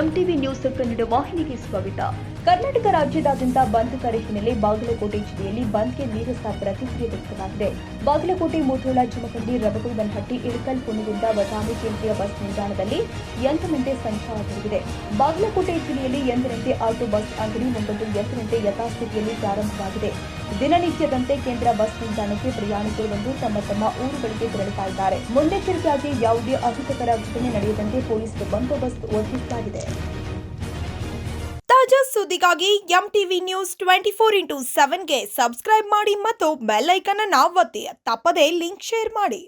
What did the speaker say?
MTV news Kannada ವಾಹಿನಿಗೆ ಸ್ವಾಗತ. ಕರ್ನಾಟಕ ರಾಜ್ಯದಾದ್ಯಂತ ಬಂದ್ ಕರೆ ಹಿನ್ನೆಲೆ ಬಾಗಲಕೋಟೆ ಜಿಲ್ಲೆಯಲ್ಲಿ ಬಂದ್ಗೆ ನೀರಸ ಪ್ರತಿಕ್ರಿಯೆ ವ್ಯಕ್ತವಾಗಿದೆ. ಬಾಗಲಕೋಟೆ, ಮುಧೋಳ, ಜಮಖಂಡಿ, ರಬಕುಬನಹಟ್ಟಿ, ಇಳಕಲ್, ಪುನಗುಂದ, ಬದಾಮಿ ಕೇಂದ್ರೀಯ ಬಸ್ ನಿಲ್ದಾಣದಲ್ಲಿ ಎಂದಿನಂತೆ ಸಂಚಾರ ಜರುಗಿದೆ. ಬಾಗಲಕೋಟೆ ಜಿಲ್ಲೆಯಲ್ಲಿ ಎಂದಿನಂತೆ ಆಟೋ ಬಸ್ ಅಂಗಡಿ ಮುಂಗಟ್ಟು ಎಂದಿನಂತೆ ಯಥಾಸ್ಥಿತಿಯಲ್ಲಿ ಪ್ರಾರಂಭವಾಗಿದೆ. ದಿನನಿತ್ಯದಂತೆ ಕೇಂದ್ರ ಬಸ್ ನಿಲ್ದಾಣಕ್ಕೆ ಪ್ರಯಾಣಿಕರು ಬಂದು ತಮ್ಮ ಊರುಗಳಿಗೆ ತೆರಳುತ್ತಾ ಇದ್ದಾರೆ. ಮುನ್ನೆಚ್ಚರಿಕೆಯಾಗಿ ಯಾವುದೇ ಅಹಿತಕರ ಘಟನೆ ನಡೆಯದಂತೆ ಪೊಲೀಸ್ ಬಂದೋಬಸ್ತ್ ಒದಗಿಸಲಾಗಿದೆ. ತಾಜಾ ಸುದ್ದಿಗಾಗಿ ಎಂಟಿವಿ ನ್ಯೂಸ್ 24x7ಗೆ ಸಬ್ಸ್ಕ್ರೈಬ್ ಮಾಡಿ ಮತ್ತು ಬೆಲ್ ಐಕಾನ್ ಅನ್ನು ಒತ್ತಿ. ತಪ್ಪದೇ ಲಿಂಕ್ ಶೇರ್ ಮಾಡಿ.